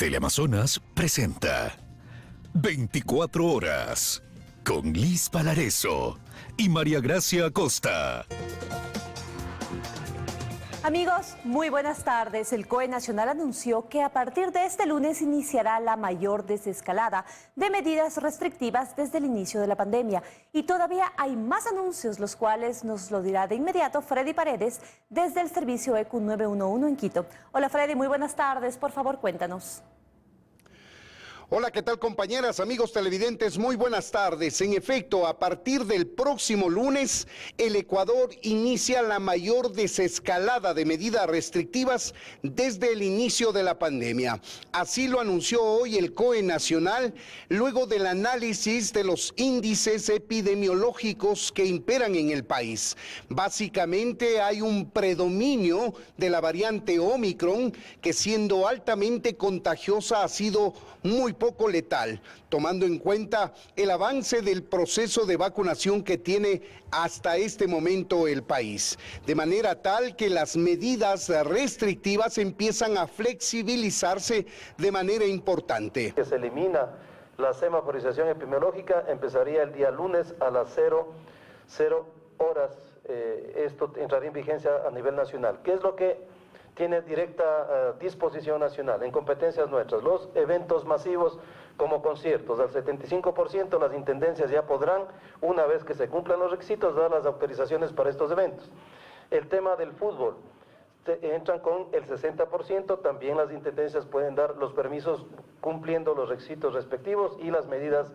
Teleamazonas presenta 24 horas con Liz Palareso y María Gracia Acosta. Amigos, muy buenas tardes. El COE Nacional anunció que a partir de este lunes iniciará la mayor desescalada de medidas restrictivas desde el inicio de la pandemia. Y todavía hay más anuncios, los cuales nos lo dirá de inmediato Freddy Paredes desde el servicio ECU 911 en Quito. Hola Freddy, muy buenas tardes. Por favor, cuéntanos. Hola, ¿qué tal compañeras, amigos televidentes? Muy buenas tardes. En efecto, a partir del próximo lunes, el Ecuador inicia la mayor desescalada de medidas restrictivas desde el inicio de la pandemia. Así lo anunció hoy el COE Nacional, luego del análisis de los índices epidemiológicos que imperan en el país. Básicamente hay un predominio de la variante Omicron, que siendo altamente contagiosa ha sido muy poco letal, tomando en cuenta el avance del proceso de vacunación que tiene hasta este momento el país, de manera tal que las medidas restrictivas empiezan a flexibilizarse de manera importante. Que se elimina la semaforización epidemiológica, empezaría el día lunes a las 00 horas, esto entraría en vigencia a nivel nacional. ¿Qué es lo que tiene directa disposición nacional en competencias nuestras? Los eventos masivos como conciertos, al 75% las intendencias ya podrán, una vez que se cumplan los requisitos, dar las autorizaciones para estos eventos. El tema del fútbol, entran con el 60%, también las intendencias pueden dar los permisos cumpliendo los requisitos respectivos y las medidas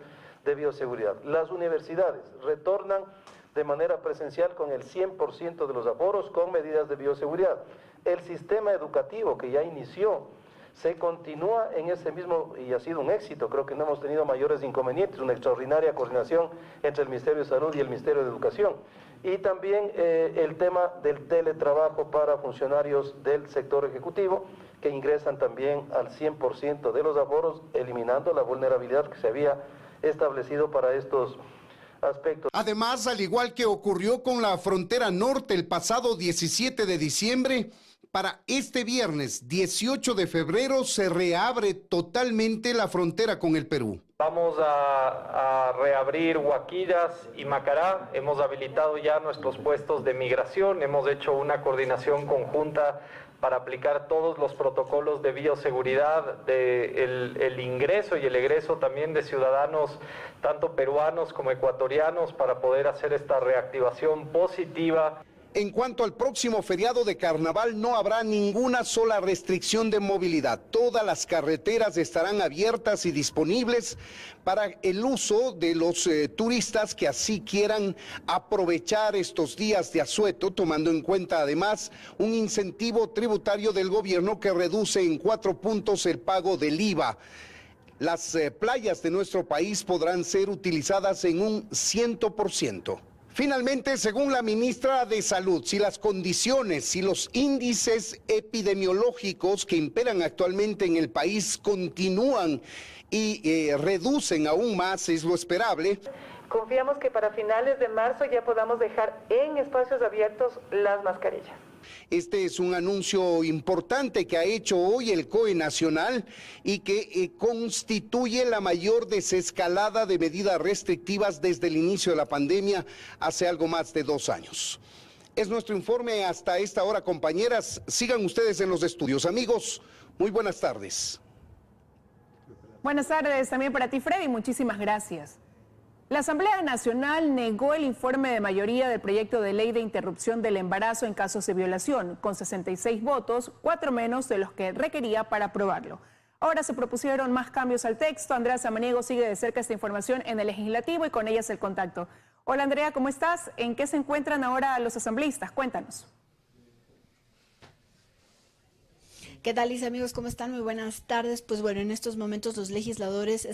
de bioseguridad. Las universidades retornan de manera presencial con el 100% de los aforos con medidas de bioseguridad. El sistema educativo que ya inició se continúa en ese mismo y ha sido un éxito, creo que no hemos tenido mayores inconvenientes, una extraordinaria coordinación entre el Ministerio de Salud y el Ministerio de Educación. Y también el tema del teletrabajo para funcionarios del sector ejecutivo que ingresan también al 100% de los aforos, eliminando la vulnerabilidad que se había establecido para estos aspectos. Además, al igual que ocurrió con la frontera norte el pasado 17 de diciembre, para este viernes 18 de febrero se reabre totalmente la frontera con el Perú. Vamos a reabrir Huaquillas y Macará, hemos habilitado ya nuestros puestos de migración, hemos hecho una coordinación conjunta para aplicar todos los protocolos de bioseguridad, el ingreso y el egreso también de ciudadanos, tanto peruanos como ecuatorianos, para poder hacer esta reactivación positiva. En cuanto al próximo feriado de carnaval, no habrá ninguna sola restricción de movilidad. Todas las carreteras estarán abiertas y disponibles para el uso de los turistas que así quieran aprovechar estos días de asueto, tomando en cuenta además un incentivo tributario del gobierno que reduce en 4 puntos el pago del IVA. Las playas de nuestro país podrán ser utilizadas en un 100%. Finalmente, según la ministra de Salud, si las condiciones y los índices epidemiológicos que imperan actualmente en el país continúan y reducen aún más, es lo esperable. Confiamos que para finales de marzo ya podamos dejar en espacios abiertos las mascarillas. Este es un anuncio importante que ha hecho hoy el COE Nacional y que constituye la mayor desescalada de medidas restrictivas desde el inicio de la pandemia hace algo más de 2 años. Es nuestro informe hasta esta hora, compañeras. Sigan ustedes en los estudios. Amigos, muy buenas tardes. Buenas tardes también para ti, Freddy. Muchísimas gracias. La Asamblea Nacional negó el informe de mayoría del proyecto de ley de interrupción del embarazo en casos de violación, con 66 votos, 4 menos de los que requería para aprobarlo. Ahora se propusieron más cambios al texto. Andrea Samaniego sigue de cerca esta información en el Legislativo y con ellas el contacto. Hola Andrea, ¿cómo estás? ¿En qué se encuentran ahora los asambleístas? Cuéntanos. ¿Qué tal, Liz, amigos? ¿Cómo están? Muy buenas tardes. Pues bueno, en estos momentos los legisladores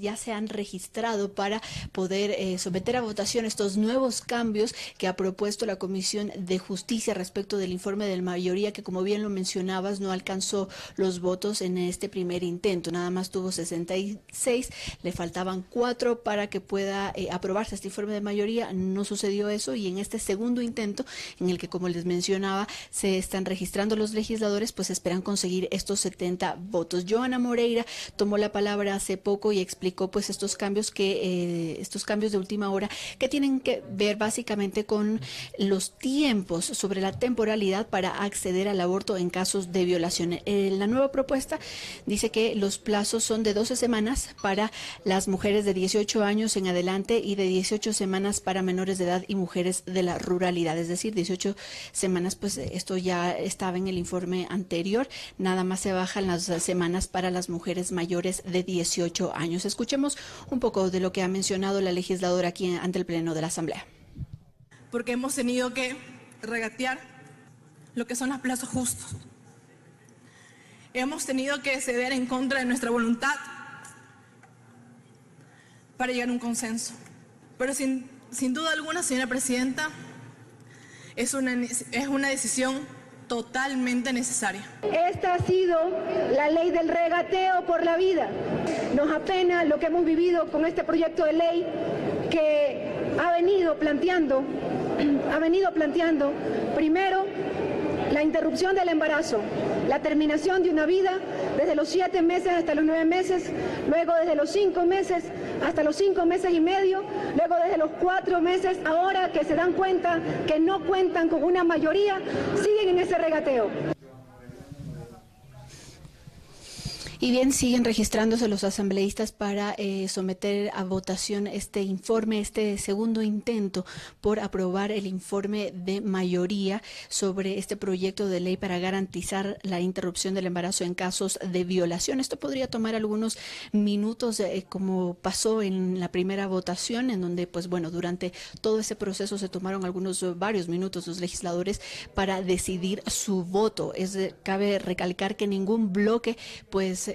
ya se han registrado para poder someter a votación estos nuevos cambios que ha propuesto la Comisión de Justicia respecto del informe de la mayoría que, como bien lo mencionabas, no alcanzó los votos en este primer intento. Nada más tuvo 66, le faltaban 4 para que pueda aprobarse este informe de mayoría. No sucedió eso y en este segundo intento, en el que, como les mencionaba, se están registrando los legisladores, pues esperamos deberán conseguir estos 70 votos. Joana Moreira tomó la palabra hace poco y explicó pues estos cambios de última hora que tienen que ver básicamente con los tiempos, sobre la temporalidad para acceder al aborto en casos de violación. La nueva propuesta dice que los plazos son de 12 semanas para las mujeres de 18 años en adelante y de 18 semanas para menores de edad y mujeres de la ruralidad, es decir, 18 semanas, pues esto ya estaba en el informe anterior, nada más se bajan las semanas para las mujeres mayores de 18 años. Escuchemos un poco de lo que ha mencionado la legisladora aquí ante el Pleno de la Asamblea. Porque hemos tenido que regatear lo que son los plazos justos. Hemos tenido que ceder en contra de nuestra voluntad para llegar a un consenso. Pero sin duda alguna, señora Presidenta, es una decisión totalmente necesaria. Esta ha sido la ley del regateo por la vida. Nos apena lo que hemos vivido con este proyecto de ley que ha venido planteando primero la interrupción del embarazo, la terminación de una vida desde los 7 meses hasta los 9 meses, luego desde los 5 meses hasta los 5 meses y medio, luego desde los 4 meses, ahora que se dan cuenta que no cuentan con una mayoría, siguen en ese regateo. Y bien, siguen registrándose los asambleístas para someter a votación este informe, este segundo intento por aprobar el informe de mayoría sobre este proyecto de ley para garantizar la interrupción del embarazo en casos de violación. Esto podría tomar algunos minutos, como pasó en la primera votación, en donde, pues bueno, durante todo ese proceso se tomaron varios minutos los legisladores para decidir su voto. Cabe recalcar que ningún bloque, pues,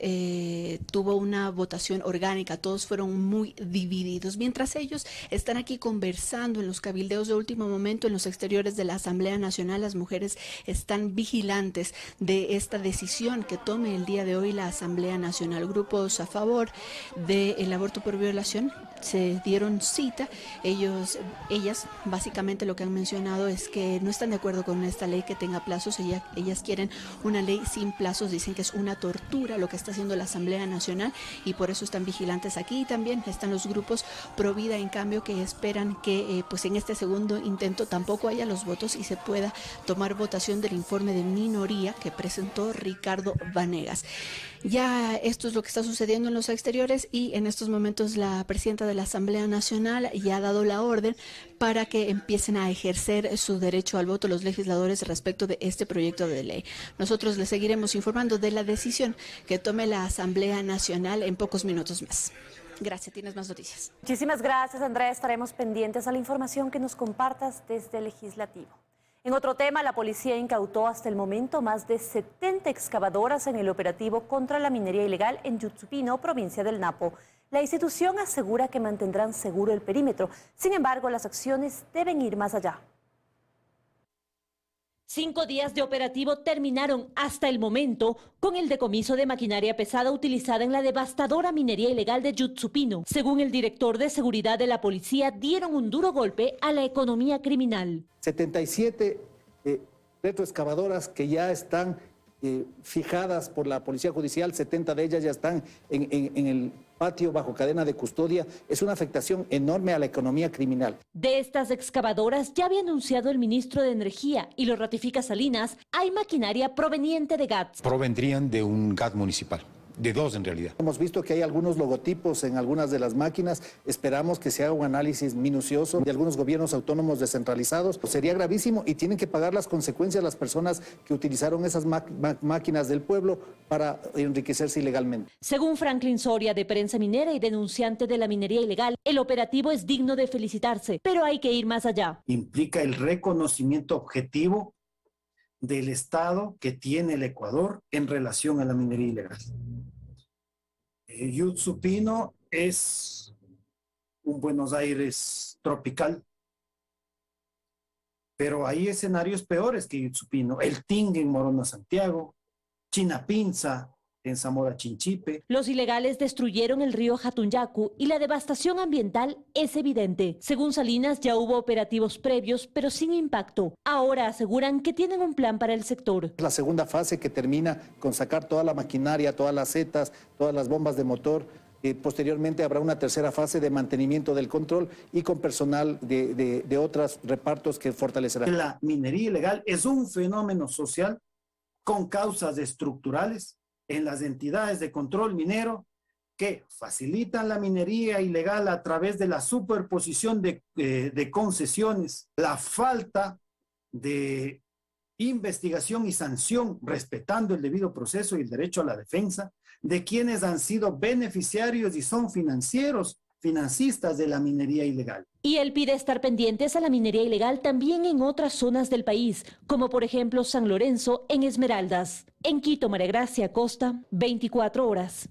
tuvo una votación orgánica, todos fueron muy divididos. Mientras ellos están aquí conversando en los cabildeos de último momento, en los exteriores de la Asamblea Nacional, las mujeres están vigilantes de esta decisión que tome el día de hoy la Asamblea Nacional. Grupos a favor del aborto por violación se dieron cita. Ellas básicamente lo que han mencionado es que no están de acuerdo con esta ley que tenga plazos. Ellas quieren una ley sin plazos, dicen que es una tortura lo que está haciendo la Asamblea Nacional y por eso están vigilantes aquí. Y también están los grupos pro vida, en cambio, que esperan que pues en este segundo intento tampoco haya los votos y se pueda tomar votación del informe de minoría que presentó Ricardo Vanegas. Ya esto es lo que está sucediendo en los exteriores y en estos momentos la presidenta de la Asamblea Nacional ya ha dado la orden para que empiecen a ejercer su derecho al voto los legisladores respecto de este proyecto de ley. Nosotros les seguiremos informando de la decisión que tome la Asamblea Nacional en pocos minutos más. Gracias, tienes más noticias. Muchísimas gracias, Andrea. Estaremos pendientes a la información que nos compartas desde el Legislativo. En otro tema, la policía incautó hasta el momento más de 70 excavadoras en el operativo contra la minería ilegal en Yutsupino, provincia del Napo. La institución asegura que mantendrán seguro el perímetro. Sin embargo, las acciones deben ir más allá. 5 días de operativo terminaron hasta el momento con el decomiso de maquinaria pesada utilizada en la devastadora minería ilegal de Yutsupino. Según el director de seguridad de la policía, dieron un duro golpe a la economía criminal. 77 retroexcavadoras que ya están fijadas por la Policía Judicial, 70 de ellas ya están en el patio bajo cadena de custodia. Es una afectación enorme a la economía criminal. De estas excavadoras, ya había anunciado el ministro de Energía y lo ratifica Salinas, hay maquinaria proveniente de GATS. Provendrían de un GAT municipal. De 2 en realidad. Hemos visto que hay algunos logotipos en algunas de las máquinas. Esperamos que se haga un análisis minucioso de algunos gobiernos autónomos descentralizados. Sería gravísimo y tienen que pagar las consecuencias las personas que utilizaron esas máquinas del pueblo para enriquecerse ilegalmente. Según Franklin Soria, de Prensa Minera y denunciante de la minería ilegal, el operativo es digno de felicitarse, pero hay que ir más allá. Implica el reconocimiento objetivo del estado que tiene el Ecuador en relación a la minería ilegal. Yutsupino es un Buenos Aires tropical, pero hay escenarios peores que Yutsupino. El Ting en Morona, Santiago, Chinapinza en Zamora Chinchipe. Los ilegales destruyeron el río Jatunyacu y la devastación ambiental es evidente. Según Salinas, ya hubo operativos previos, pero sin impacto. Ahora aseguran que tienen un plan para el sector. La segunda fase que termina con sacar toda la maquinaria, todas las setas, todas las bombas de motor. Posteriormente habrá una tercera fase de mantenimiento del control y con personal de otros repartos que fortalecerá. La minería ilegal es un fenómeno social con causas estructurales en las entidades de control minero que facilitan la minería ilegal a través de la superposición de concesiones, la falta de investigación y sanción respetando el debido proceso y el derecho a la defensa de quienes han sido beneficiarios y son financistas de la minería ilegal. Y él pide estar pendientes a la minería ilegal también en otras zonas del país, como por ejemplo San Lorenzo en Esmeraldas. En Quito, María Gracia Costa, 24 horas.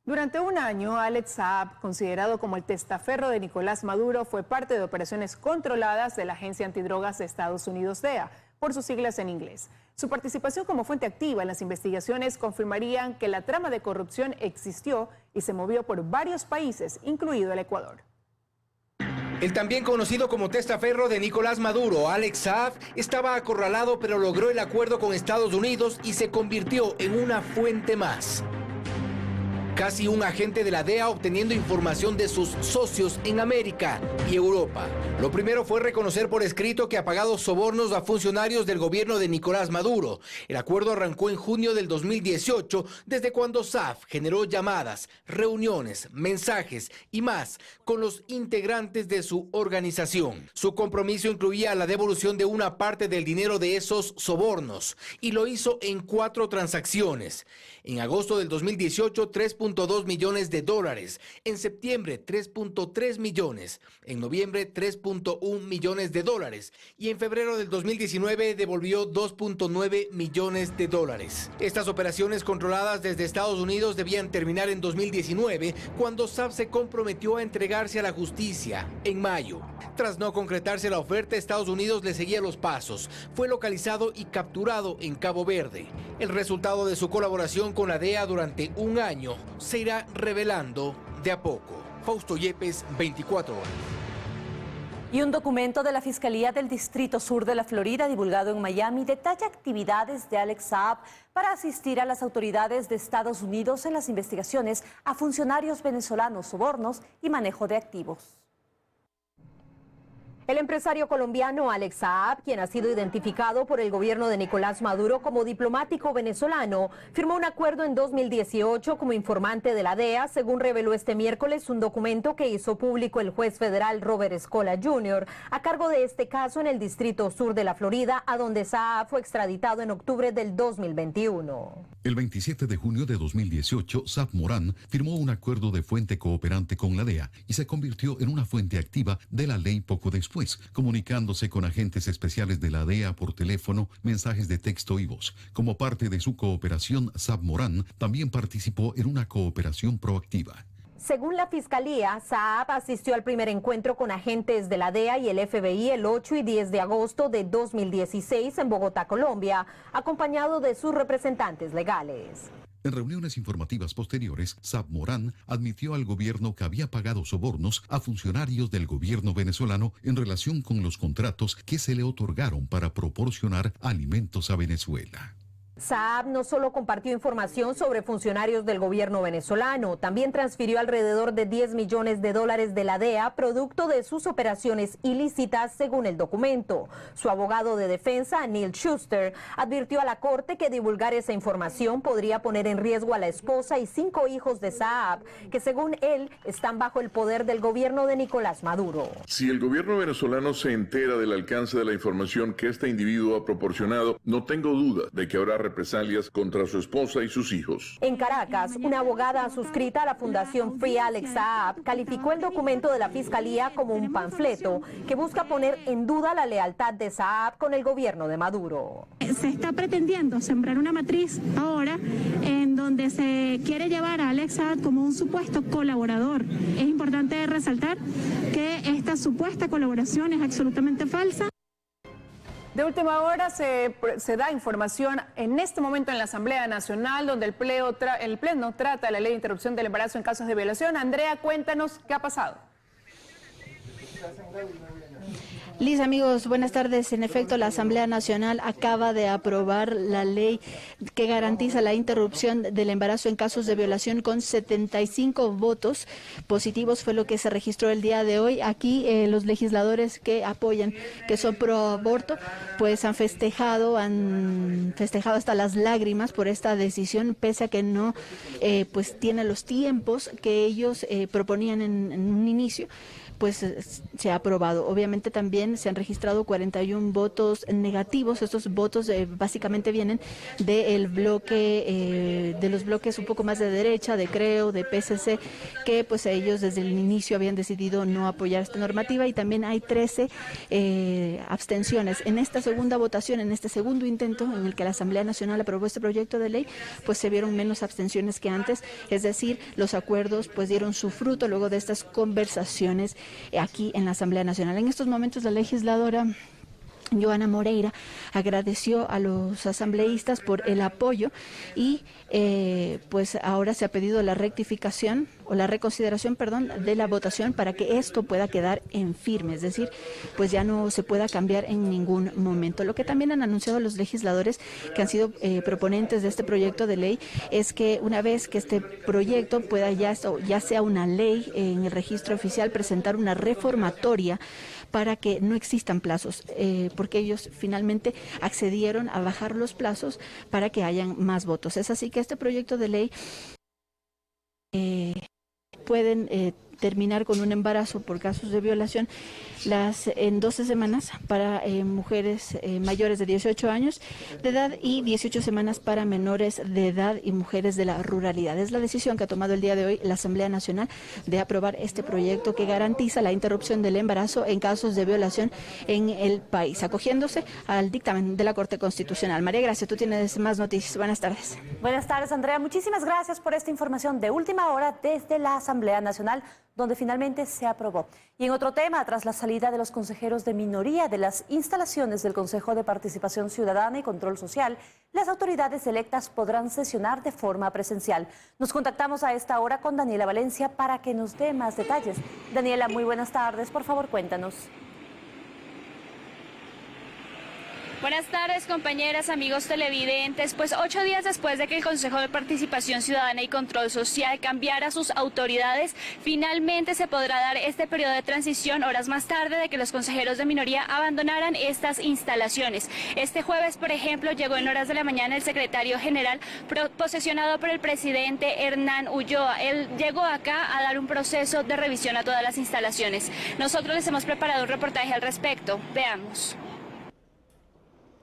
Durante un año, Alex Saab, considerado como el testaferro de Nicolás Maduro, fue parte de operaciones controladas de la Agencia Antidrogas de Estados Unidos, DEA, por sus siglas en inglés. Su participación como fuente activa en las investigaciones confirmarían que la trama de corrupción existió y se movió por varios países, incluido el Ecuador. El también conocido como testaferro de Nicolás Maduro, Alex Saab, estaba acorralado pero logró el acuerdo con Estados Unidos y se convirtió en una fuente más. Casi un agente de la DEA obteniendo información de sus socios en América y Europa. Lo primero fue reconocer por escrito que ha pagado sobornos a funcionarios del gobierno de Nicolás Maduro. El acuerdo arrancó en junio del 2018, desde cuando Saab generó llamadas, reuniones, mensajes y más con los integrantes de su organización. Su compromiso incluía la devolución de una parte del dinero de esos sobornos y lo hizo en 4 transacciones. En agosto del 2018, 3.2 millones de dólares. En septiembre, 3.3 millones. En noviembre, 3.1 millones de dólares. Y en febrero del 2019 devolvió 2.9 millones de dólares. Estas operaciones controladas desde Estados Unidos debían terminar en 2019, cuando Saab se comprometió a entregarse a la justicia en mayo. Tras no concretarse la oferta, Estados Unidos le seguía los pasos. Fue localizado y capturado en Cabo Verde. El resultado de su colaboración con la DEA durante un año se irá revelando de a poco. Fausto Yepes, 24 horas. Y un documento de la Fiscalía del Distrito Sur de la Florida, divulgado en Miami, detalla actividades de Alex Saab para asistir a las autoridades de Estados Unidos en las investigaciones a funcionarios venezolanos, sobornos y manejo de activos. El empresario colombiano Alex Saab, quien ha sido identificado por el gobierno de Nicolás Maduro como diplomático venezolano, firmó un acuerdo en 2018 como informante de la DEA, según reveló este miércoles un documento que hizo público el juez federal Robert Escola Jr., a cargo de este caso en el Distrito Sur de la Florida, a donde Saab fue extraditado en octubre del 2021. El 27 de junio de 2018, Saab Morán firmó un acuerdo de fuente cooperante con la DEA y se convirtió en una fuente activa de la ley poco después, comunicándose con agentes especiales de la DEA por teléfono, mensajes de texto y voz. Como parte de su cooperación, Saab Morán también participó en una cooperación proactiva. Según la Fiscalía, Saab asistió al primer encuentro con agentes de la DEA y el FBI el 8 y 10 de agosto de 2016 en Bogotá, Colombia, acompañado de sus representantes legales. En reuniones informativas posteriores, Saab Morán admitió al gobierno que había pagado sobornos a funcionarios del gobierno venezolano en relación con los contratos que se le otorgaron para proporcionar alimentos a Venezuela. Saab no solo compartió información sobre funcionarios del gobierno venezolano, también transfirió alrededor de 10 millones de dólares de la DEA, producto de sus operaciones ilícitas, según el documento. Su abogado de defensa, Neil Schuster, advirtió a la corte que divulgar esa información podría poner en riesgo a la esposa y 5 hijos de Saab, que según él están bajo el poder del gobierno de Nicolás Maduro. Si el gobierno venezolano se entera del alcance de la información que este individuo ha proporcionado, no tengo duda de que habrá represalias contra su esposa y sus hijos. En Caracas, una abogada suscrita a la Fundación Free Alex Saab calificó el documento de la Fiscalía como un panfleto que busca poner en duda la lealtad de Saab con el gobierno de Maduro. Se está pretendiendo sembrar una matriz ahora en donde se quiere llevar a Alex Saab como un supuesto colaborador. Es importante resaltar que esta supuesta colaboración es absolutamente falsa. De última hora se da información en este momento en la Asamblea Nacional, donde el Pleno trata la ley de interrupción del embarazo en casos de violación. Andrea, cuéntanos qué ha pasado. Liz, amigos, buenas tardes. En efecto, la Asamblea Nacional acaba de aprobar la ley que garantiza la interrupción del embarazo en casos de violación con 75 votos positivos. Fue lo que se registró el día de hoy. Aquí los legisladores que apoyan, que son pro aborto, pues han festejado hasta las lágrimas por esta decisión, pese a que no pues tiene los tiempos que ellos proponían en un inicio. Pues se ha aprobado. Obviamente también se han registrado 41 votos negativos. Estos votos básicamente vienen del bloque, de los bloques un poco más de derecha, de Creo, de PSC, que pues ellos desde el inicio habían decidido no apoyar esta normativa, y también hay 13 abstenciones. En esta segunda votación, en este segundo intento en el que la Asamblea Nacional aprobó este proyecto de ley, pues se vieron menos abstenciones que antes, es decir, los acuerdos pues dieron su fruto luego de estas conversaciones aquí en la Asamblea Nacional. En estos momentos la legisladora Joana Moreira agradeció a los asambleístas por el apoyo y pues ahora se ha pedido la rectificación o la reconsideración, perdón, de la votación para que esto pueda quedar en firme, es decir, pues ya no se pueda cambiar en ningún momento. Lo que también han anunciado los legisladores que han sido proponentes de este proyecto de ley es que una vez que este proyecto pueda ya sea una ley en el registro oficial, presentar una reformatoria para que no existan plazos, porque ellos finalmente accedieron a bajar los plazos para que hayan más votos. Es así que este proyecto de ley pueden terminar con un embarazo por casos de violación en 12 semanas para mujeres mayores de 18 años de edad y 18 semanas para menores de edad y mujeres de la ruralidad. Es la decisión que ha tomado el día de hoy la Asamblea Nacional de aprobar este proyecto que garantiza la interrupción del embarazo en casos de violación en el país, acogiéndose al dictamen de la Corte Constitucional. María Gracia, tú tienes más noticias. Buenas tardes. Buenas tardes, Andrea. Muchísimas gracias por esta información de última hora desde la Asamblea Nacional, donde finalmente se aprobó. Y en otro tema, tras la salida de los consejeros de minoría de las instalaciones del Consejo de Participación Ciudadana y Control Social, las autoridades electas podrán sesionar de forma presencial. Nos contactamos a esta hora con Daniela Valencia para que nos dé más detalles. Daniela, muy buenas tardes. Por favor, cuéntanos. Buenas tardes, compañeras, amigos televidentes. Pues 8 días después de que el Consejo de Participación Ciudadana y Control Social cambiara sus autoridades, finalmente se podrá dar este periodo de transición horas más tarde de que los consejeros de minoría abandonaran estas instalaciones. Este jueves, por ejemplo, llegó en horas de la mañana el secretario general posesionado por el presidente Hernán Ulloa. Él llegó acá a dar un proceso de revisión a todas las instalaciones. Nosotros les hemos preparado un reportaje al respecto. Veamos.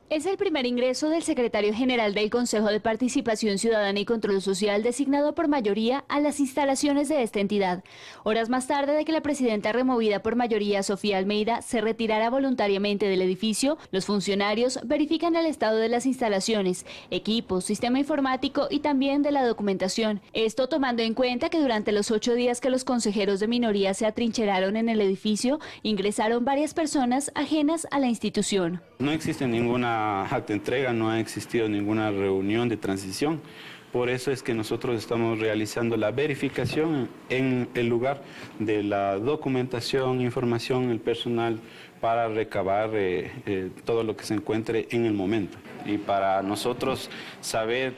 Es el primer ingreso del secretario general del Consejo de Participación Ciudadana y Control Social designado por mayoría a las instalaciones de esta entidad. Horas más tarde de que la presidenta removida por mayoría, Sofía Almeida, se retirara voluntariamente del edificio, los funcionarios verifican el estado de las instalaciones, equipos, sistema informático y también de la documentación. Esto tomando en cuenta que durante los 8 días que los consejeros de minoría se atrincheraron en el edificio, ingresaron varias personas ajenas a la institución. No existe ninguna acta de entrega, no ha existido ninguna reunión de transición. Por eso es que nosotros estamos realizando la verificación en el lugar de la documentación, información, el personal, para recabar todo lo que se encuentre en el momento. Y para nosotros saber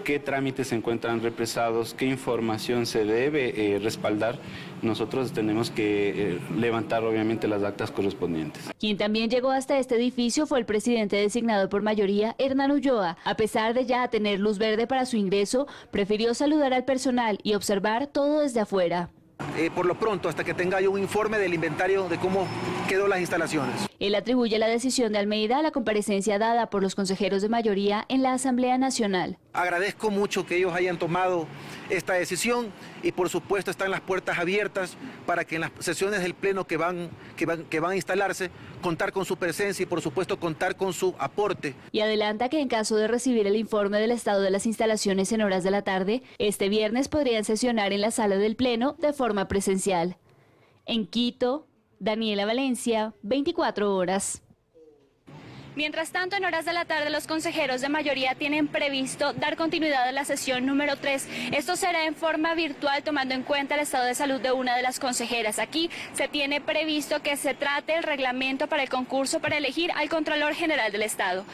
qué trámites se encuentran represados, qué información se debe respaldar, nosotros tenemos que levantar obviamente las actas correspondientes. Quien también llegó hasta este edificio fue el presidente designado por mayoría, Hernán Ulloa. A pesar de ya tener luz verde para su ingreso, prefirió saludar al personal y observar todo desde afuera. Por lo pronto, hasta que tenga yo un informe del inventario de cómo quedó las instalaciones. Él atribuye la decisión de Almeida a la comparecencia dada por los consejeros de mayoría en la Asamblea Nacional. Agradezco mucho que ellos hayan tomado esta decisión y por supuesto están las puertas abiertas para que en las sesiones del Pleno que van a instalarse, contar con su presencia y por supuesto contar con su aporte. Y adelanta que en caso de recibir el informe del estado de las instalaciones en horas de la tarde, este viernes podrían sesionar en la sala del Pleno de forma presencial. En Quito, Daniela Valencia, 24 horas. Mientras tanto, en horas de la tarde, los consejeros de mayoría tienen previsto dar continuidad a la sesión número 3. Esto será en forma virtual, tomando en cuenta el estado de salud de una de las consejeras. Aquí se tiene previsto que se trate el reglamento para el concurso para elegir al Contralor General del Estado.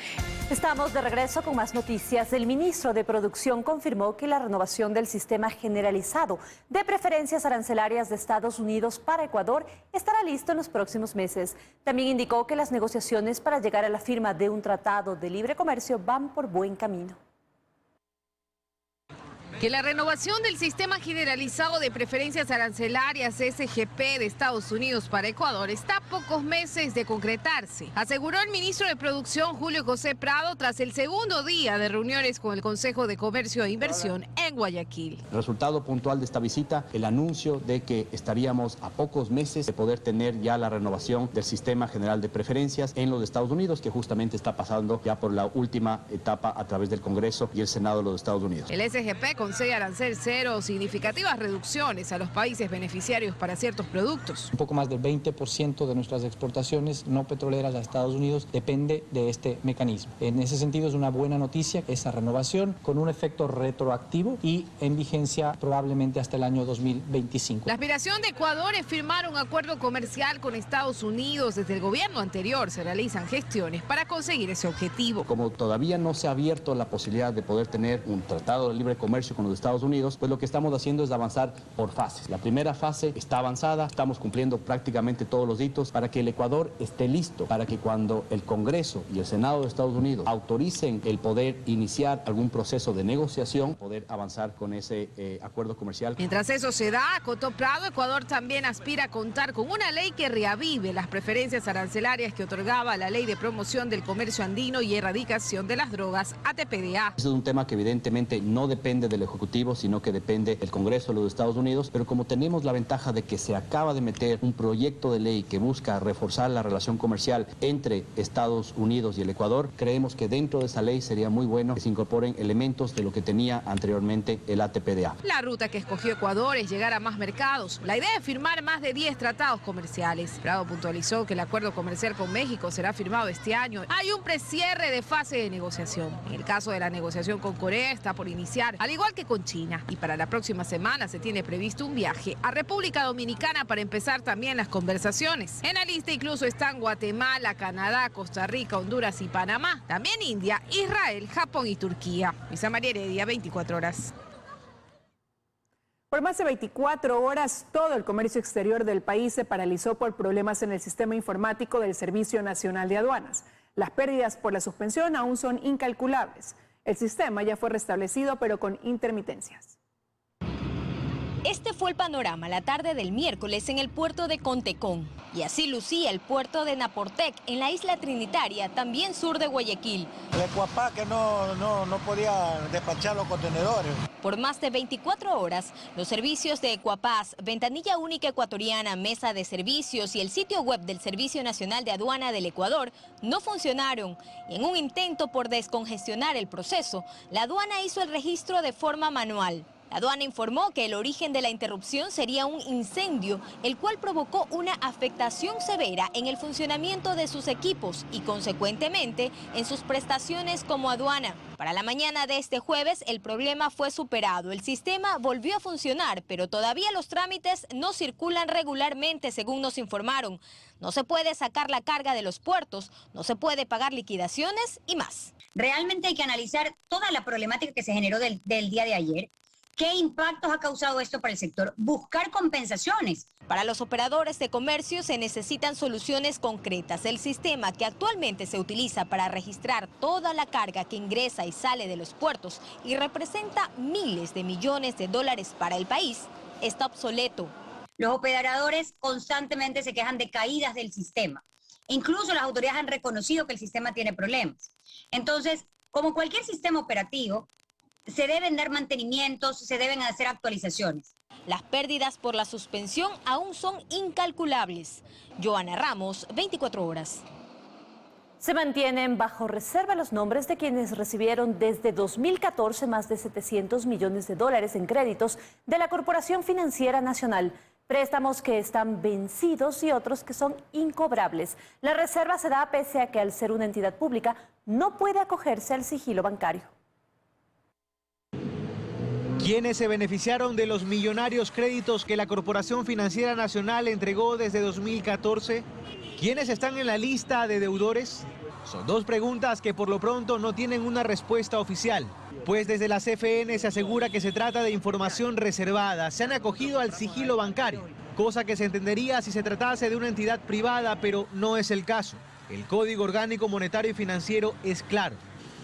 Estamos de regreso con más noticias. El ministro de Producción confirmó que la renovación del sistema generalizado de preferencias arancelarias de Estados Unidos para Ecuador estará listo en los próximos meses. También indicó que las negociaciones para llegar a la firma de un tratado de libre comercio van por buen camino. Que la renovación del sistema generalizado de preferencias arancelarias SGP de Estados Unidos para Ecuador está a pocos meses de concretarse, aseguró el ministro de Producción Julio José Prado tras el segundo día de reuniones con el Consejo de Comercio e Inversión en Guayaquil. El resultado puntual de esta visita, el anuncio de que estaríamos a pocos meses de poder tener ya la renovación del sistema general de preferencias en los Estados Unidos, que justamente está pasando ya por la última etapa a través del Congreso y el Senado de los Estados Unidos. El SGP concede arancel cero, significativas reducciones a los países beneficiarios para ciertos productos. Un poco más del 20% de nuestras exportaciones no petroleras a Estados Unidos depende de este mecanismo. En ese sentido es una buena noticia esa renovación con un efecto retroactivo y en vigencia probablemente hasta el año 2025. La aspiración de Ecuador es firmar un acuerdo comercial con Estados Unidos. Desde el gobierno anterior se realizan gestiones para conseguir ese objetivo. Como todavía no se ha abierto la posibilidad de poder tener un tratado de libre comercio con los Estados Unidos, pues lo que estamos haciendo es avanzar por fases. La primera fase está avanzada, estamos cumpliendo prácticamente todos los hitos para que el Ecuador esté listo, para que cuando el Congreso y el Senado de Estados Unidos autoricen el poder iniciar algún proceso de negociación, poder avanzar con ese acuerdo comercial. Mientras eso se da, Coto Prado, Ecuador también aspira a contar con una ley que reavive las preferencias arancelarias que otorgaba la Ley de Promoción del Comercio Andino y Erradicación de las Drogas, ATPDA. Este es un tema que evidentemente no depende del Ejecutivo, sino que depende del Congreso de los Estados Unidos, pero como tenemos la ventaja de que se acaba de meter un proyecto de ley que busca reforzar la relación comercial entre Estados Unidos y el Ecuador, creemos que dentro de esa ley sería muy bueno que se incorporen elementos de lo que tenía anteriormente el ATPDA. La ruta que escogió Ecuador es llegar a más mercados. La idea es firmar más de 10 tratados comerciales. Prado puntualizó que el acuerdo comercial con México será firmado este año. Hay un precierre de fase de negociación. En el caso de la negociación con Corea está por iniciar, al igual que con China. Y para la próxima semana se tiene previsto un viaje a República Dominicana para empezar también las conversaciones. En la lista incluso están Guatemala, Canadá, Costa Rica, Honduras y Panamá. También India, Israel, Japón y Turquía. Luisa María Heredia, 24 horas. Por más de 24 horas, todo el comercio exterior del país se paralizó por problemas en el sistema informático del Servicio Nacional de Aduanas. Las pérdidas por la suspensión aún son incalculables. El sistema ya fue restablecido, pero con intermitencias. Este fue el panorama la tarde del miércoles en el puerto de Contecón. Y así lucía el puerto de Naportec en la isla Trinitaria, también sur de Guayaquil. El Ecuapá que no podía despachar los contenedores. Por más de 24 horas, los servicios de Ecuapaz, Ventanilla Única Ecuatoriana, Mesa de Servicios y el sitio web del Servicio Nacional de Aduana del Ecuador no funcionaron. Y en un intento por descongestionar el proceso, la aduana hizo el registro de forma manual. La aduana informó que el origen de la interrupción sería un incendio, el cual provocó una afectación severa en el funcionamiento de sus equipos y, consecuentemente, en sus prestaciones como aduana. Para la mañana de este jueves, el problema fue superado. El sistema volvió a funcionar, pero todavía los trámites no circulan regularmente, según nos informaron. No se puede sacar la carga de los puertos, no se puede pagar liquidaciones y más. Realmente hay que analizar toda la problemática que se generó del día de ayer. ¿Qué impactos ha causado esto para el sector? Buscar compensaciones. Para los operadores de comercio se necesitan soluciones concretas. El sistema que actualmente se utiliza para registrar toda la carga que ingresa y sale de los puertos y representa miles de millones de dólares para el país está obsoleto. Los operadores constantemente se quejan de caídas del sistema. Incluso las autoridades han reconocido que el sistema tiene problemas. Entonces, como cualquier sistema operativo, se deben dar mantenimientos, se deben hacer actualizaciones. Las pérdidas por la suspensión aún son incalculables. Joana Ramos, 24 horas. Se mantienen bajo reserva los nombres de quienes recibieron desde 2014 más de $700 millones en créditos de la Corporación Financiera Nacional. Préstamos que están vencidos y otros que son incobrables. La reserva se da pese a que al ser una entidad pública no puede acogerse al sigilo bancario. ¿Quiénes se beneficiaron de los millonarios créditos que la Corporación Financiera Nacional entregó desde 2014? ¿Quiénes están en la lista de deudores? Son dos preguntas que por lo pronto no tienen una respuesta oficial, pues desde la CFN se asegura que se trata de información reservada. Se han acogido al sigilo bancario, cosa que se entendería si se tratase de una entidad privada, pero no es el caso. El Código Orgánico Monetario y Financiero es claro.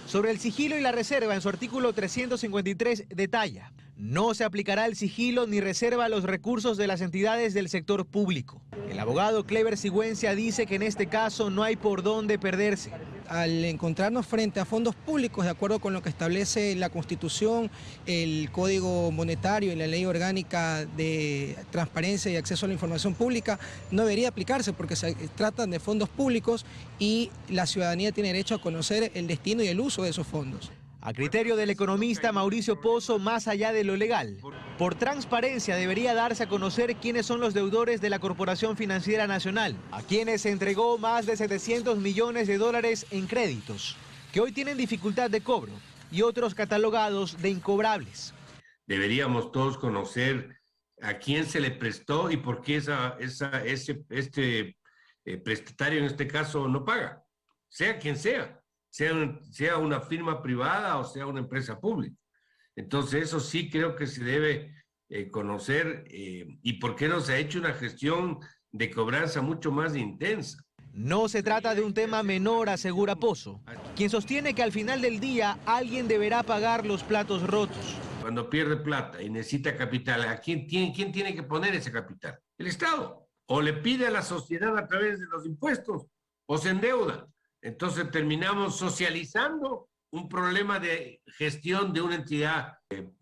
Sobre el sigilo y la reserva, en su artículo 353 detalla: no se aplicará el sigilo ni reserva a los recursos de las entidades del sector público. El abogado Clever Sigüencia dice que en este caso no hay por dónde perderse. Al encontrarnos frente a fondos públicos, de acuerdo con lo que establece la Constitución, el Código Monetario y la Ley Orgánica de Transparencia y Acceso a la Información Pública, no debería aplicarse porque se tratan de fondos públicos y la ciudadanía tiene derecho a conocer el destino y el uso de esos fondos. A criterio del economista Mauricio Pozo, más allá de lo legal, por transparencia debería darse a conocer quiénes son los deudores de la Corporación Financiera Nacional, a quienes se entregó más de 700 millones de dólares en créditos, que hoy tienen dificultad de cobro, y otros catalogados de incobrables. Deberíamos todos conocer a quién se le prestó y por qué este prestatario en este caso no paga, sea quien sea. Sea una firma privada o sea una empresa pública. Entonces eso sí creo que se debe conocer y por qué no se ha hecho una gestión de cobranza mucho más intensa. No se trata de un tema menor, asegura Pozo, quien sostiene que al final del día alguien deberá pagar los platos rotos. Cuando pierde plata y necesita capital, ¿quién tiene que poner ese capital? El Estado. O le pide a la sociedad a través de los impuestos o se endeuda. Entonces terminamos socializando un problema de gestión de una entidad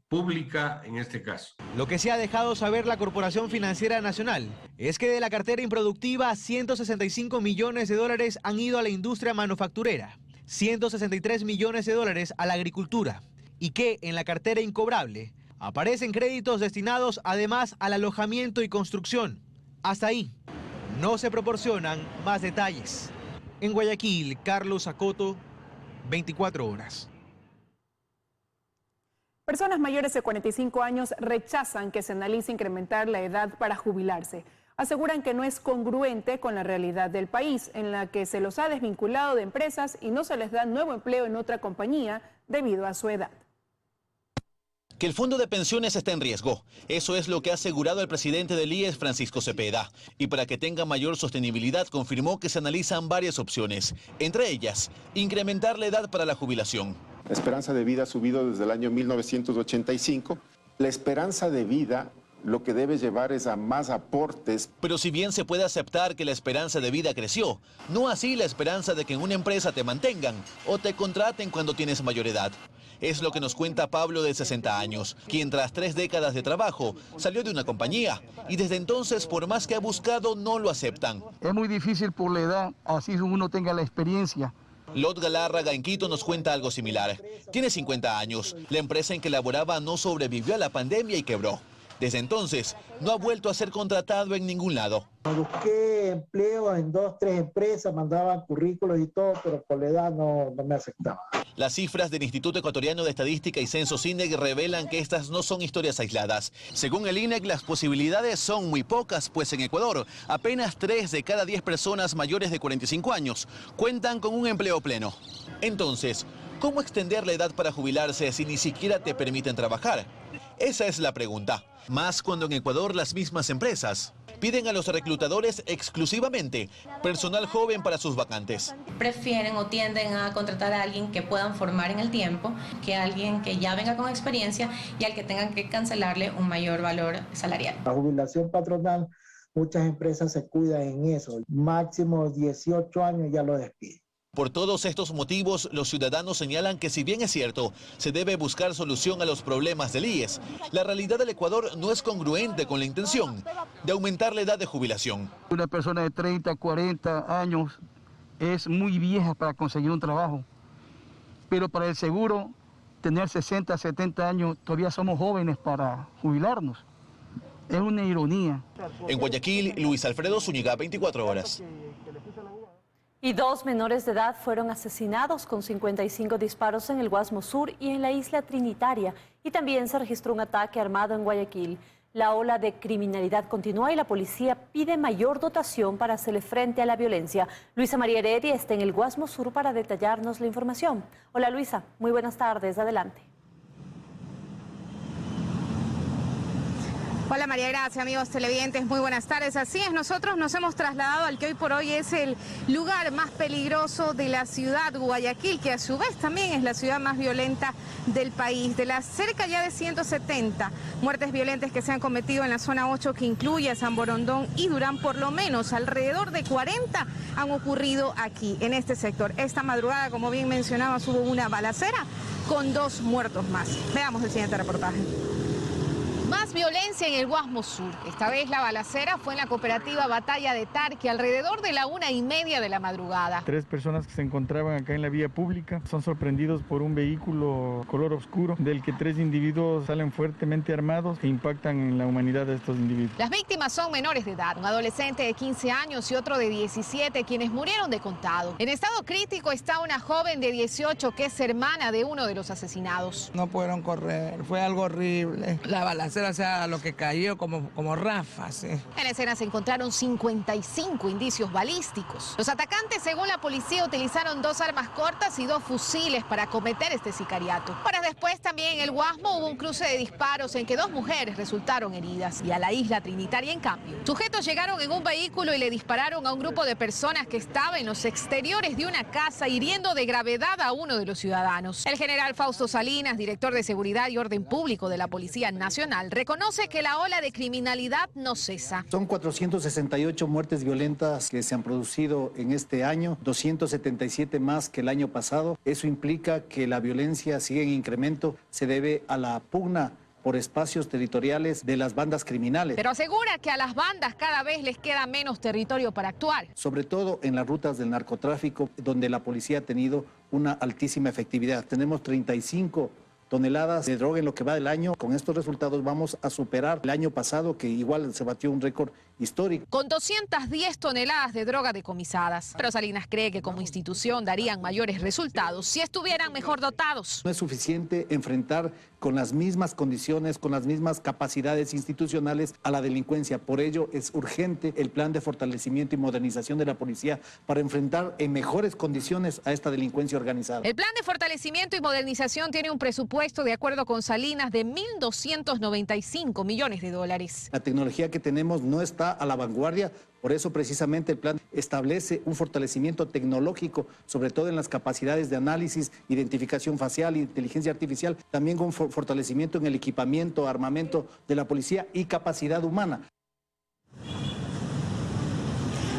pública en este caso. Lo que se ha dejado saber la Corporación Financiera Nacional es que de la cartera improductiva 165 millones de dólares han ido a la industria manufacturera, 163 millones de dólares a la agricultura y que en la cartera incobrable aparecen créditos destinados además al alojamiento y construcción. Hasta ahí no se proporcionan más detalles. En Guayaquil, Carlos Acoto, 24 horas. Personas mayores de 45 años rechazan que se analice incrementar la edad para jubilarse. Aseguran que no es congruente con la realidad del país, en la que se los ha desvinculado de empresas y no se les da nuevo empleo en otra compañía debido a su edad. Que el fondo de pensiones está en riesgo. Eso es lo que ha asegurado el presidente del IES, Francisco Cepeda. Y para que tenga mayor sostenibilidad, confirmó que se analizan varias opciones. Entre ellas, incrementar la edad para la jubilación. La esperanza de vida ha subido desde el año 1985. La esperanza de vida lo que debe llevar es a más aportes. Pero si bien se puede aceptar que la esperanza de vida creció, no así la esperanza de que en una empresa te mantengan o te contraten cuando tienes mayor edad. Es lo que nos cuenta Pablo, de 60 años, quien tras 3 décadas de trabajo salió de una compañía y desde entonces, por más que ha buscado, no lo aceptan. Es muy difícil por la edad, así uno tenga la experiencia. Lot Galárraga en Quito nos cuenta algo similar. Tiene 50 años. La empresa en que laboraba no sobrevivió a la pandemia y quebró. Desde entonces, no ha vuelto a ser contratado en ningún lado. Busqué empleo en 2, 3 empresas, mandaban currículos y todo, pero por la edad no me aceptaban. Las cifras del Instituto Ecuatoriano de Estadística y Censos INEC revelan que estas no son historias aisladas. Según el INEC, las posibilidades son muy pocas, pues en Ecuador apenas 3 de cada 10 personas mayores de 45 años cuentan con un empleo pleno. Entonces, ¿cómo extender la edad para jubilarse si ni siquiera te permiten trabajar? Esa es la pregunta. Más cuando en Ecuador las mismas empresas piden a los reclutadores exclusivamente personal joven para sus vacantes. Prefieren o tienden a contratar a alguien que puedan formar en el tiempo, que a alguien que ya venga con experiencia y al que tengan que cancelarle un mayor valor salarial. La jubilación patronal, muchas empresas se cuidan en eso. Máximo 18 años ya lo despiden. Por todos estos motivos, los ciudadanos señalan que si bien es cierto, se debe buscar solución a los problemas del IES, la realidad del Ecuador no es congruente con la intención de aumentar la edad de jubilación. Una persona de 30, 40 años es muy vieja para conseguir un trabajo, pero para el seguro, tener 60, 70 años, todavía somos jóvenes para jubilarnos. Es una ironía. En Guayaquil, Luis Alfredo Zúñiga, 24 horas. Y 2 menores de edad fueron asesinados con 55 disparos en el Guasmo Sur y en la isla Trinitaria. Y también se registró un ataque armado en Guayaquil. La ola de criminalidad continúa y la policía pide mayor dotación para hacerle frente a la violencia. Luisa María Heredia está en el Guasmo Sur para detallarnos la información. Hola Luisa, muy buenas tardes, adelante. Hola María Gracia, amigos televidentes, muy buenas tardes. Así es, nosotros nos hemos trasladado al que hoy por hoy es el lugar más peligroso de la ciudad, Guayaquil, que a su vez también es la ciudad más violenta del país. De las cerca ya de 170 muertes violentas que se han cometido en la zona 8, que incluye a San Borondón y Durán, por lo menos alrededor de 40 han ocurrido aquí, en este sector. Esta madrugada, como bien mencionabas, hubo una balacera con 2 muertos más. Veamos el siguiente reportaje. Más violencia en el Guasmo Sur. Esta vez la balacera fue en la cooperativa Batalla de Tarqui, alrededor de la 1:30 de la madrugada. 3 personas que se encontraban acá en la vía pública son sorprendidos por un vehículo color oscuro, del que 3 individuos salen fuertemente armados e impactan en la humanidad de estos individuos. Las víctimas son menores de edad, un adolescente de 15 años y otro de 17, quienes murieron de contado. En estado crítico está una joven de 18 que es hermana de uno de los asesinados. No pudieron correr, fue algo horrible. La balacera, o sea, lo que cayó como ráfagas. ¿Sí? En la escena se encontraron 55 indicios balísticos. Los atacantes, según la policía, utilizaron 2 armas cortas y 2 fusiles para cometer este sicariato. Horas después, también en el Guasmo hubo un cruce de disparos en que 2 mujeres resultaron heridas. Y a la isla Trinitaria, en cambio, sujetos llegaron en un vehículo y le dispararon a un grupo de personas que estaba en los exteriores de una casa, hiriendo de gravedad a uno de los ciudadanos. El general Fausto Salinas, director de Seguridad y Orden Público de la Policía Nacional, reconoce que la ola de criminalidad no cesa. Son 468 muertes violentas que se han producido en este año, 277 más que el año pasado. Eso implica que la violencia sigue en incremento, se debe a la pugna por espacios territoriales de las bandas criminales. Pero asegura que a las bandas cada vez les queda menos territorio para actuar. Sobre todo en las rutas del narcotráfico, donde la policía ha tenido una altísima efectividad. Tenemos 35 toneladas de droga en lo que va del año. Con estos resultados vamos a superar el año pasado, que igual se batió un récord histórico. Con 210 toneladas de droga decomisadas. Pero Salinas cree que como institución darían mayores resultados si estuvieran mejor dotados. No es suficiente enfrentar con las mismas condiciones, con las mismas capacidades institucionales a la delincuencia. Por ello es urgente el plan de fortalecimiento y modernización de la policía para enfrentar en mejores condiciones a esta delincuencia organizada. El plan de fortalecimiento y modernización tiene un presupuesto, de acuerdo con Salinas, de 1.295 millones de dólares. La tecnología que tenemos no está a la vanguardia. Por eso precisamente el plan establece un fortalecimiento tecnológico, sobre todo en las capacidades de análisis, identificación facial, inteligencia artificial, también con fortalecimiento en el equipamiento, armamento de la policía y capacidad humana.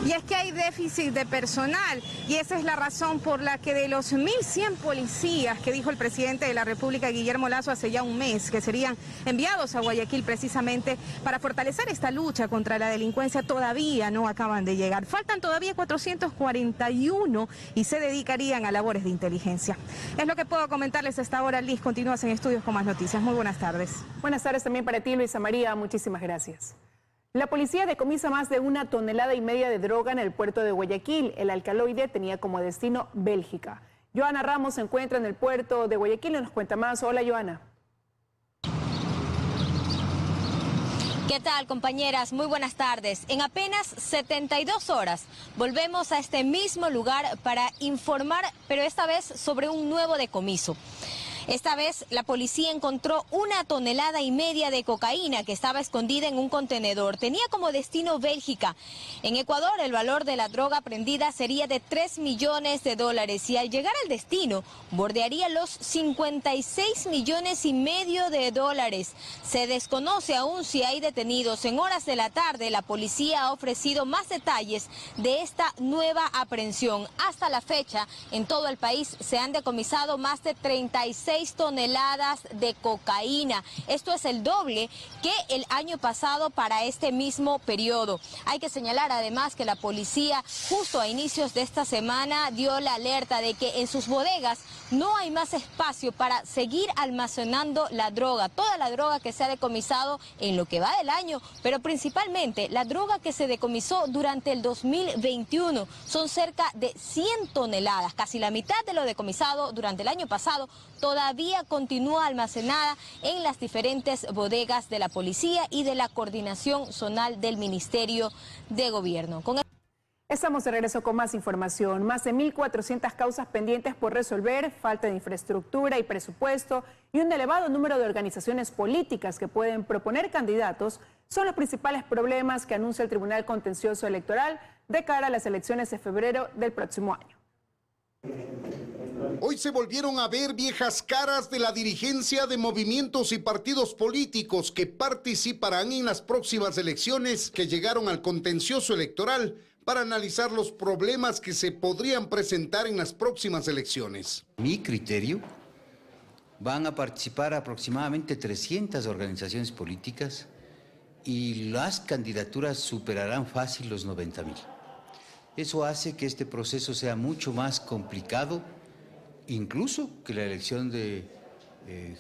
Y es que hay déficit de personal y esa es la razón por la que de los 1.100 policías que dijo el presidente de la República, Guillermo Lasso, hace ya un mes que serían enviados a Guayaquil precisamente para fortalecer esta lucha contra la delincuencia, todavía no acaban de llegar. Faltan todavía 441 y se dedicarían a labores de inteligencia. Es lo que puedo comentarles hasta ahora. Liz, continúas en Estudios con más noticias. Muy buenas tardes. Buenas tardes también para ti, Luisa María. Muchísimas gracias. La policía decomisa más de 1,5 toneladas de droga en el puerto de Guayaquil. El alcaloide tenía como destino Bélgica. Joana Ramos se encuentra en el puerto de Guayaquil y nos cuenta más. Hola, Joana. ¿Qué tal, compañeras? Muy buenas tardes. En apenas 72 horas volvemos a este mismo lugar para informar, pero esta vez sobre un nuevo decomiso. Esta vez la policía encontró 1,5 toneladas de cocaína que estaba escondida en un contenedor. Tenía como destino Bélgica. En Ecuador el valor de la droga aprehendida sería de $3 millones y al llegar al destino bordearía los $56,5 millones. Se desconoce aún si hay detenidos. En horas de la tarde la policía ha ofrecido más detalles de esta nueva aprehensión. Hasta la fecha en todo el país se han decomisado más de 36 6 toneladas de cocaína. Esto es el doble que el año pasado para este mismo periodo. Hay que señalar además que la policía justo a inicios de esta semana dio la alerta de que en sus bodegas no hay más espacio para seguir almacenando la droga, toda la droga que se ha decomisado en lo que va del año, pero principalmente la droga que se decomisó durante el 2021. Son cerca de 100 toneladas, casi la mitad de lo decomisado durante el año pasado todavía continúa almacenada en las diferentes bodegas de la policía y de la coordinación zonal del Ministerio de Gobierno. Estamos de regreso con más información. Más de 1.400 causas pendientes por resolver, falta de infraestructura y presupuesto y un elevado número de organizaciones políticas que pueden proponer candidatos son los principales problemas que anuncia el Tribunal Contencioso Electoral de cara a las elecciones de febrero del próximo año. Hoy se volvieron a ver viejas caras de la dirigencia de movimientos y partidos políticos que participarán en las próximas elecciones que llegaron al contencioso electoral para analizar los problemas que se podrían presentar en las próximas elecciones. Mi criterio, van a participar aproximadamente 300 organizaciones políticas y las candidaturas superarán fácil los 90,000. Eso hace que este proceso sea mucho más complicado, incluso que la elección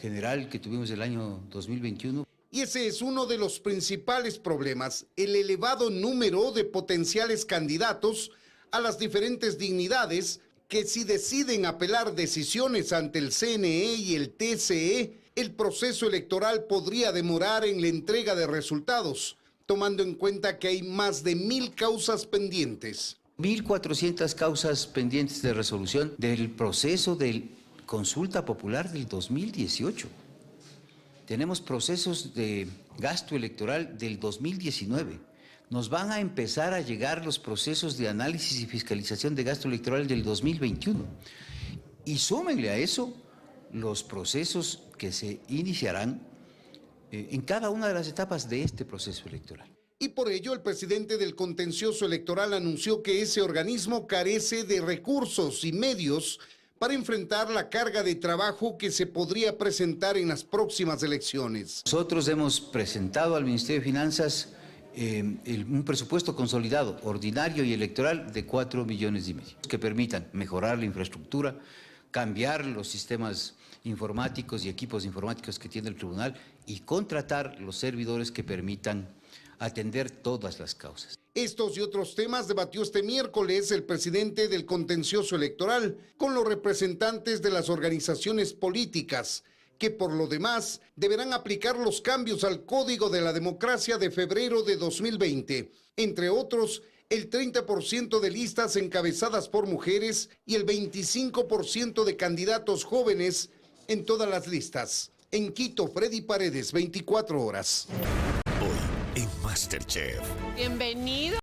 general que tuvimos el año 2021. Y ese es uno de los principales problemas, el elevado número de potenciales candidatos a las diferentes dignidades que si deciden apelar decisiones ante el CNE y el TCE, el proceso electoral podría demorar en la entrega de resultados, tomando en cuenta que hay más de 1.000 causas pendientes. 1.400 causas pendientes de resolución del proceso de consulta popular del 2018. Tenemos procesos de gasto electoral del 2019. Nos van a empezar a llegar los procesos de análisis y fiscalización de gasto electoral del 2021. Y súmenle a eso los procesos que se iniciarán en cada una de las etapas de este proceso electoral. Y por ello el presidente del contencioso electoral anunció que ese organismo carece de recursos y medios para enfrentar la carga de trabajo que se podría presentar en las próximas elecciones. Nosotros hemos presentado al Ministerio de Finanzas un presupuesto consolidado, ordinario y electoral de 4,5 millones que permitan mejorar la infraestructura, cambiar los sistemas informáticos y equipos informáticos que tiene el tribunal y contratar los servidores que permitan atender todas las causas. Estos y otros temas debatió este miércoles el presidente del contencioso electoral con los representantes de las organizaciones políticas, que por lo demás deberán aplicar los cambios al Código de la Democracia de febrero de 2020, entre otros el 30% de listas encabezadas por mujeres y el 25% de candidatos jóvenes en todas las listas. En Quito, Freddy Paredes, 24 horas. En MasterChef. Bienvenido